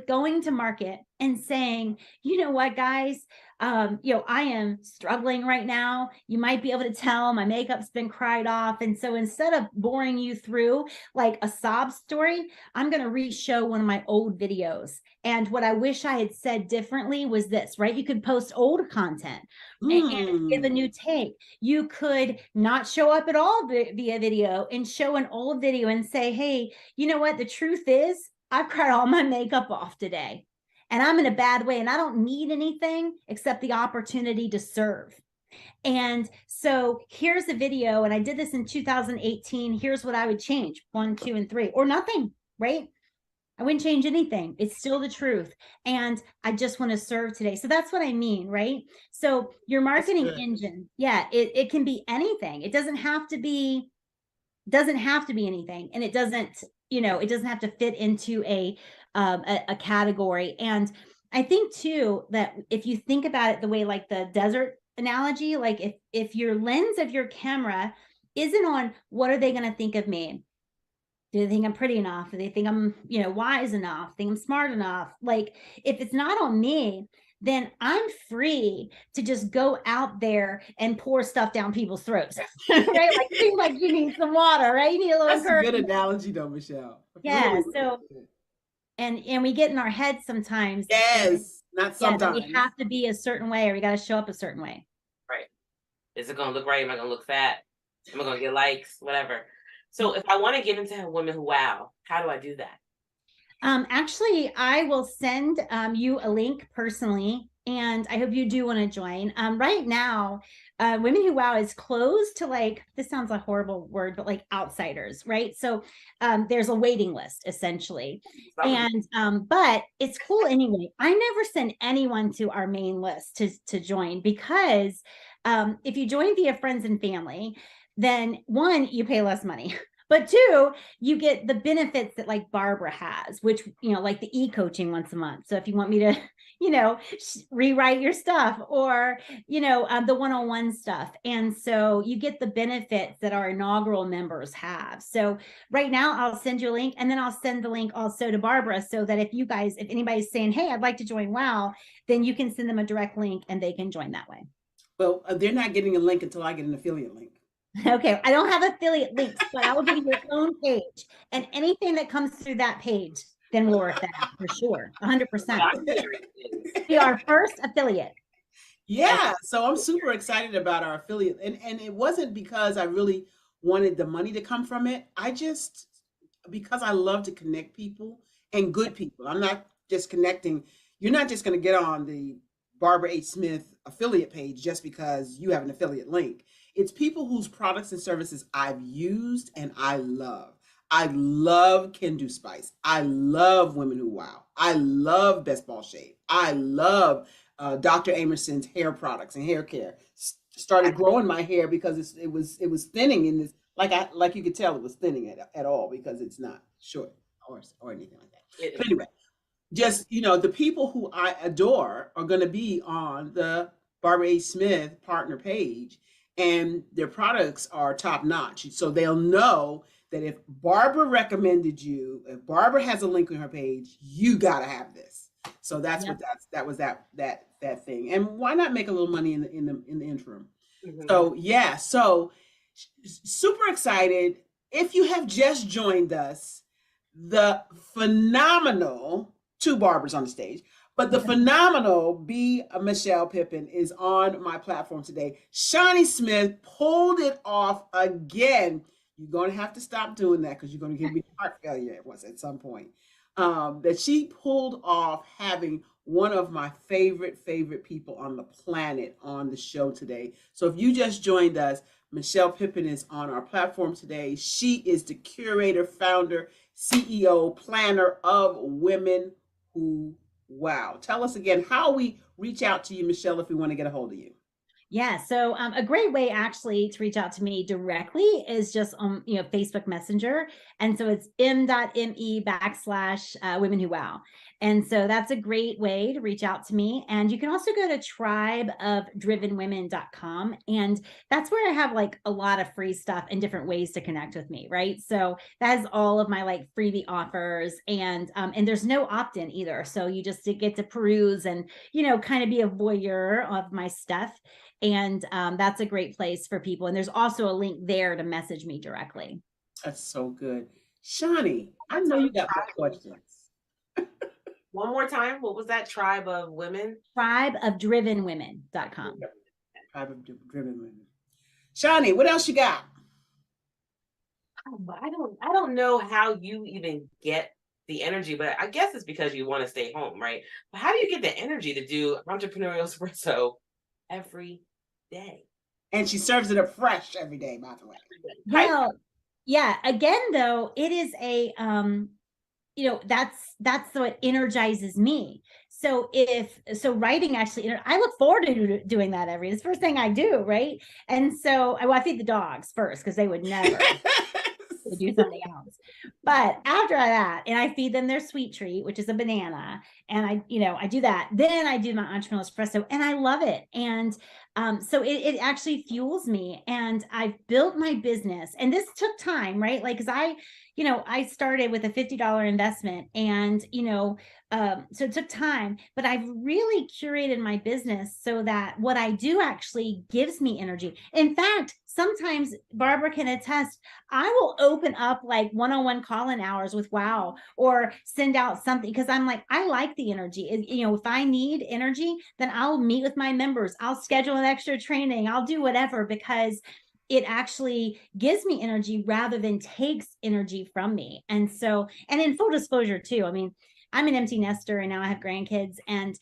going to market and saying, you know what, guys, I am struggling right now. You might be able to tell my makeup's been cried off. And so instead of boring you through like a sob story, I'm going to re-show one of my old videos. And what I wish I had said differently was this, right? You could post old content and give a new take. You could not show up at all via video and show an old video and say, hey, you know what? The truth is I've cried all my makeup off today and I'm in a bad way and I don't need anything except the opportunity to serve. And so here's a video, and I did this in 2018. Here's what I would change 1, 2, and 3, or nothing, right? I wouldn't change anything. It's still the truth. And I just want to serve today. So that's what I mean, right? So your marketing engine, it can be anything. It doesn't have to be anything. And it doesn't have to fit into a category. And I think too, that if you think about it the way, like the desert analogy, like if your lens of your camera isn't on what are they going to think of me? Do they think I'm pretty enough? Do they think I'm, wise enough? Think I'm smart enough? Like if it's not on me, then I'm free to just go out there and pour stuff down people's throats, right? Like, it seems like you need some water, right? You need a little That's a good encouragement. analogy, though, Michelle. Yeah. Really, So, really good. and we get in our heads sometimes. Yes, not Yeah, that sometimes. we have to be a certain way, or we got to show up a certain way. Right. Is it going to look right? Am I going to look fat? Am I going to get likes? Whatever. So if I want to get into Women Who Wow, how do I do that? Actually, I will send you a link personally, and I hope you do want to join. Right now, Women Who Wow is closed to, like, this sounds a horrible word, but like outsiders, right? So there's a waiting list essentially. And but it's cool anyway. I never send anyone to our main list to join, because if you join via friends and family, then one, you pay less money. But two, you get the benefits that like Barbara has, which, like the e-coaching once a month. So if you want me to, rewrite your stuff, or, the one-on-one stuff. And so you get the benefits that our inaugural members have. So right now I'll send you a link, and then I'll send the link also to Barbara, so that if anybody's saying, hey, I'd like to join WOW, then you can send them a direct link and they can join that way. Well, they're not getting a link until I get an affiliate link. Okay, I don't have affiliate links, but I will give you your own page, and anything that comes through that page, then we'll work that out for sure, 100%. Be our first affiliate. Yeah, so I'm super excited about our affiliate, and it wasn't because I really wanted the money to come from it. Because I love to connect people, and good people. I'm not just connecting. You're not just going to get on the Barbara H. Smith affiliate page just because you have an affiliate link. It's people whose products and services I've used and I love. I love Kendu Spice. I love Women Who Wow. I love Best Ball Shade. I love Dr. Amerson's hair products and hair care. Started growing my hair because it was thinning in this, like you could tell it was thinning at all, because it's not short or anything like that. But anyway, just, the people who I adore are going to be on the Barbara H. Smith partner page, and their products are top notch. So they'll know that if Barbara recommended you, if Barbara has a link on her page, you got to have this. So that's that thing. And why not make a little money in the interim? Mm-hmm. So yeah, so super excited. If you have just joined us, the phenomenal two Barbaras on the stage, but the phenomenal Michelle Pippin is on my platform today. Shawnee Smith pulled it off again. You're going to have to stop doing that, because you're going to give me heart failure at some point. That she pulled off having one of my favorite people on the planet on the show today. So if you just joined us, Michelle Pippin is on our platform today. She is the curator, founder, CEO, planner of Women Who Wow. Tell us again how we reach out to you, Michelle, if we want to get a hold of you. Yeah, so a great way actually to reach out to me directly is just on Facebook Messenger, and so it's m.me/Women Who Wow, and so that's a great way to reach out to me. And you can also go to tribeofdrivenwomen.com, and that's where I have like a lot of free stuff and different ways to connect with me, right? So that is all of my like freebie offers, and there's no opt-in either, so you just get to peruse and kind of be a voyeur of my stuff. And that's a great place for people. And there's also a link there to message me directly. That's so good. Shawnee, I know you got more questions. One more time. What was that? Tribe of Women? Tribeofdrivenwomen.com. Tribe of Driven Women. Shawnee, what else you got? I don't know how you even get the energy, but I guess it's because you want to stay home, right? But how do you get the energy to do Entrepreneurial Espresso every day? And she serves it up fresh every day, by the way. Well, yeah. Again, though, it is a that's what energizes me. So writing actually, I look forward to doing that it's the first thing I do, right? And so I feed the dogs first, because they would never do something else. But after that, and I feed them their sweet treat, which is a banana, and I do that. Then I do my Entrepreneurial Espresso, and I love it. And so it actually fuels me. And I've built my business, and this took time, right? Like, because I started with a $50 investment, and so it took time, but I've really curated my business so that what I do actually gives me energy. In fact, sometimes Barbara can attest, I will open up like one-on-one call-in hours with Wow, or send out something because I'm like, I like the energy. If I need energy, then I'll meet with my members. I'll schedule an extra training. I'll do whatever because it actually gives me energy rather than takes energy from me. And so, and in full disclosure too, I mean, I'm an empty nester and now I have grandkids, and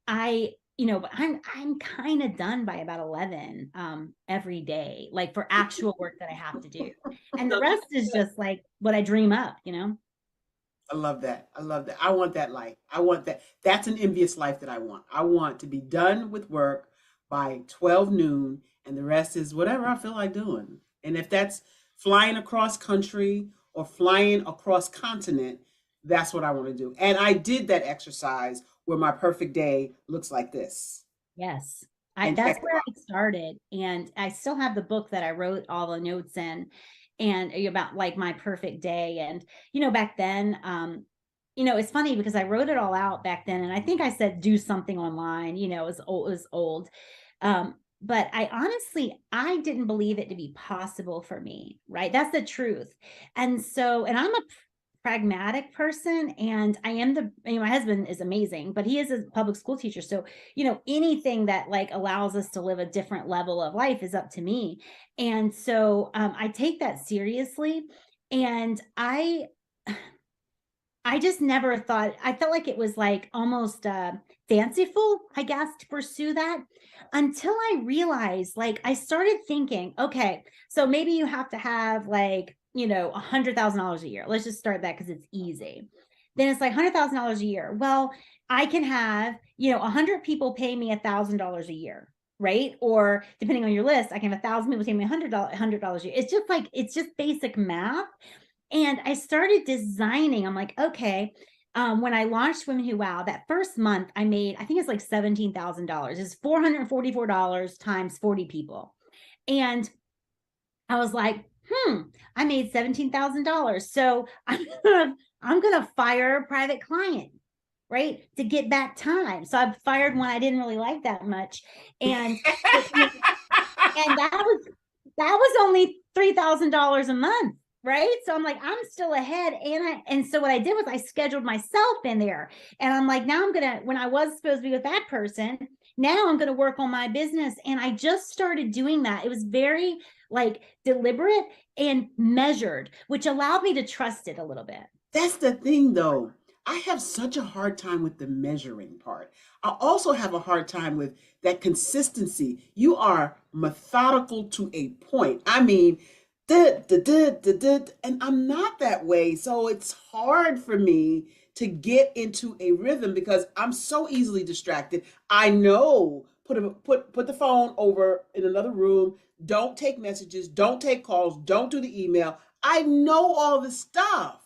I, but I'm kind of done by about 11 every day, like for actual work that I have to do. And the rest is just like what I dream up. I love that. I love that. I want that life. I want that. That's an envious life that I want. I want to be done with work by 12 noon, and the rest is whatever I feel like doing. And if that's flying across country or flying across continent, that's what I want to do. And I did that exercise where my perfect day looks like this. Yes. And That's check it where off. I started. And I still have the book that I wrote all the notes in, and about like my perfect day. And, back then, it's funny because I wrote it all out back then. And I think I said, do something online, it was old. But I didn't believe it to be possible for me. Right. That's the truth. And I'm a pragmatic person, and I am my husband is amazing, but he is a public school teacher. So, anything that like allows us to live a different level of life is up to me. And so I take that seriously. And I just never thought, I felt like it was like almost fanciful, I guess, to pursue that, until I realized, like, I started thinking, okay, so maybe you have to have like, $100,000 a year. Let's just start that because it's easy. Then it's like $100,000 a year. Well, I can have, 100 people pay me $1,000 a year. Right. Or depending on your list, I can have 1,000 people pay me $100 a year. It's just basic math. And I started designing. I'm like, okay. When I launched Women Who Wow, that first month I made, I think it's like $17,000. It's $444 times 40 people. And I was like, I made $17,000. So I'm gonna fire a private client, right? To get back time. So I fired one I didn't really like that much. And and that was only $3,000 a month. Right. So I'm like, I'm still ahead. And so what I did was I scheduled myself in there, and I'm like, now when I was supposed to be with that person, now I'm going to work on my business. And I just started doing that. It was very like deliberate and measured, which allowed me to trust it a little bit. That's the thing, though. I have such a hard time with the measuring part. I also have a hard time with that consistency. You are methodical to a point. I mean, and I'm not that way. So it's hard for me to get into a rhythm because I'm so easily distracted. I know, put the phone over in another room. Don't take messages. Don't take calls. Don't do the email. I know all the stuff.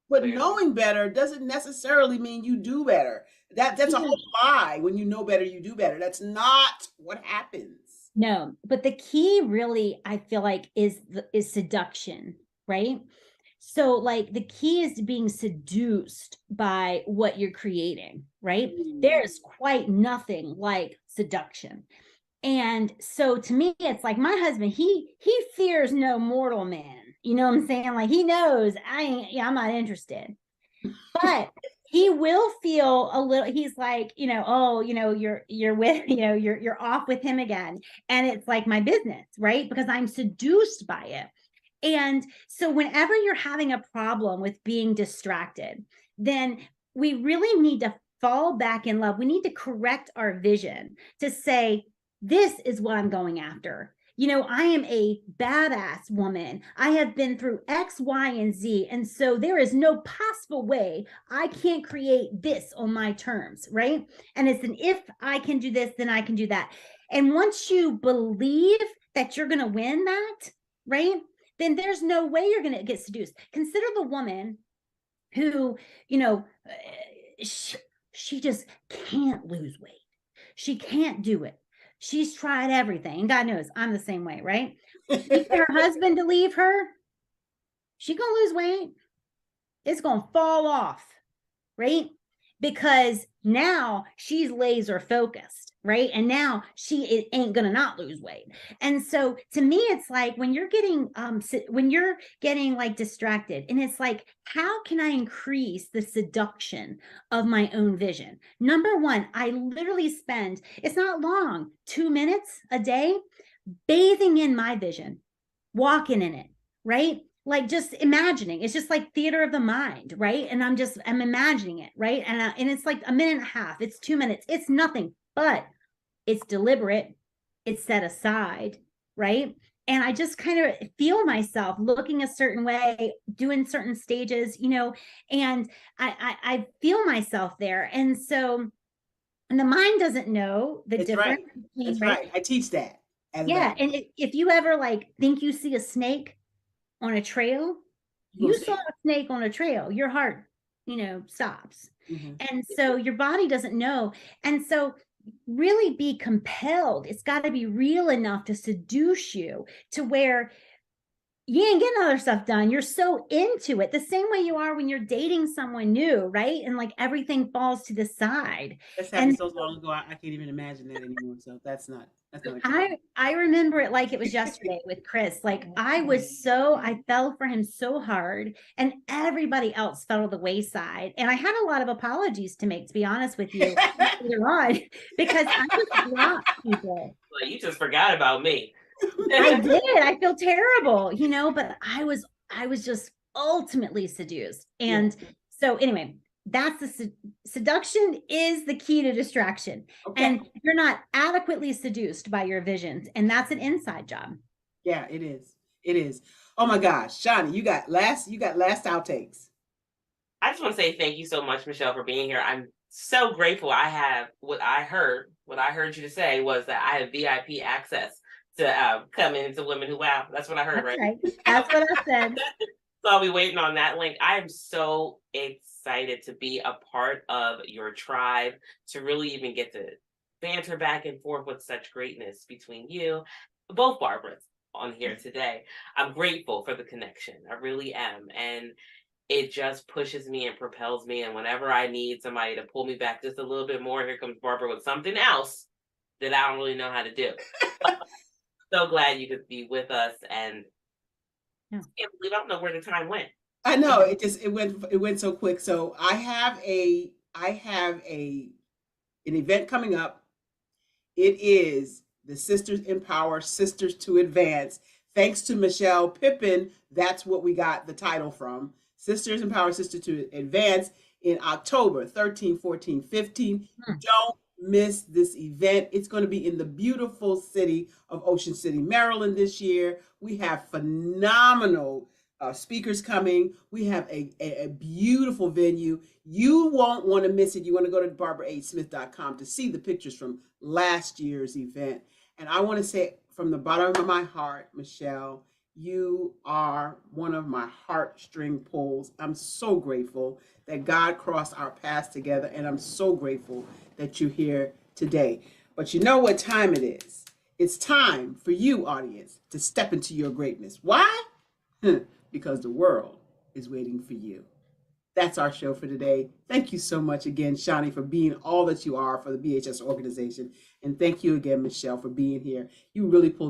But Clearly. knowing better doesn't necessarily mean you do better. That's a whole lie. When you know better, you do better. That's not what happens. No, but the key really, I feel like, is seduction, right? So like the key is being seduced by what you're creating, right? There's quite nothing like seduction. And so to me, it's like my husband, he fears no mortal man. You know what I'm saying? Like he knows I'm not interested. But he will feel a little, he's like, oh, you're with, you're off with him again. And it's like my business, right? Because I'm seduced by it. And so whenever you're having a problem with being distracted, then we really need to fall back in love. We need to correct our vision to say, this is what I'm going after. I am a badass woman. I have been through X, Y, and Z. And so there is no possible way I can't create this on my terms, right? And it's an if I can do this, then I can do that. And once you believe that you're going to win that, right? Then there's no way you're going to get seduced. Consider the woman who, she just can't lose weight. She can't do it. She's tried everything. And God knows I'm the same way, right? Get her husband to leave her. She's going to lose weight. It's going to fall off. right? Because now she's laser focused, right? And now she ain't gonna not lose weight. And so to me, it's like when you're getting like distracted, and it's like, how can I increase the seduction of my own vision? Number one, I literally spend, it's not long, 2 minutes a day bathing in my vision, walking in it, right? Like just imagining. It's just like theater of the mind, right? And I'm imagining it, right? And it's like a minute and a half. It's 2 minutes. It's nothing, but it's deliberate. It's set aside, right? And I just kind of feel myself looking a certain way, doing certain stages, and I feel myself there. And so, and the mind doesn't know the That's difference right. between, That's right? right. I teach that. Yeah. And if you ever like think you see a snake on a trail, you saw a snake on a trail, your heart, stops. Mm-hmm. And so your body doesn't know. And so really be compelled. It's got to be real enough to seduce you to where you ain't getting other stuff done. You're so into it, the same way you are when you're dating someone new, right? And like everything falls to the side. That's happened so long ago. I can't even imagine that anymore. So that's not I remember it like it was yesterday with Chris. Like I fell for him so hard, and everybody else fell to the wayside. And I had a lot of apologies to make, to be honest with you, later on, because I just blocked people. Well, you just forgot about me. I did. I feel terrible, but I was just ultimately seduced. And so anyway, that's the seduction is the key to distraction. Okay. And you're not adequately seduced by your visions, and that's an inside job. Yeah, it is. It is. Oh my gosh, Shani, you got last outtakes. I just want to say thank you so much, Michelle, for being here. I'm so grateful. I have what I heard you to say was that I have VIP access to come into Women Who Wow. That's what I heard, right? That's what I said. So I'll be waiting on that link. I am so excited to be a part of your tribe, to really even get to banter back and forth with such greatness between you, both Barbaras on here today. I'm grateful for the connection. I really am. And it just pushes me and propels me. And whenever I need somebody to pull me back just a little bit more, here comes Barbara with something else that I don't really know how to do. So glad you could be with us, and I can't believe I don't know where the time went. I know it went so quick. So I have an event coming up. It is the Sisters Empower Sisters to Advance. Thanks to Michelle Pippin, that's what we got the title from. Sisters Empower Sisters to Advance in October 13, 14, 15. Don't miss this event. It's going to be in the beautiful city of Ocean City, Maryland this year. We have phenomenal speakers coming. We have a beautiful venue. You won't want to miss it. You want to go to barbarahsmith.com to see the pictures from last year's event. And I want to say from the bottom of my heart, Michelle, you are one of my heartstring pulls. I'm so grateful that God crossed our paths together, and I'm so grateful that you're here today. But you know what time it is? It's time for you, audience, to step into your greatness. Why? Because the world is waiting for you. That's our show for today. Thank you so much again, Shani, for being all that you are for the BHS organization. And thank you again, Michelle, for being here. You really pulled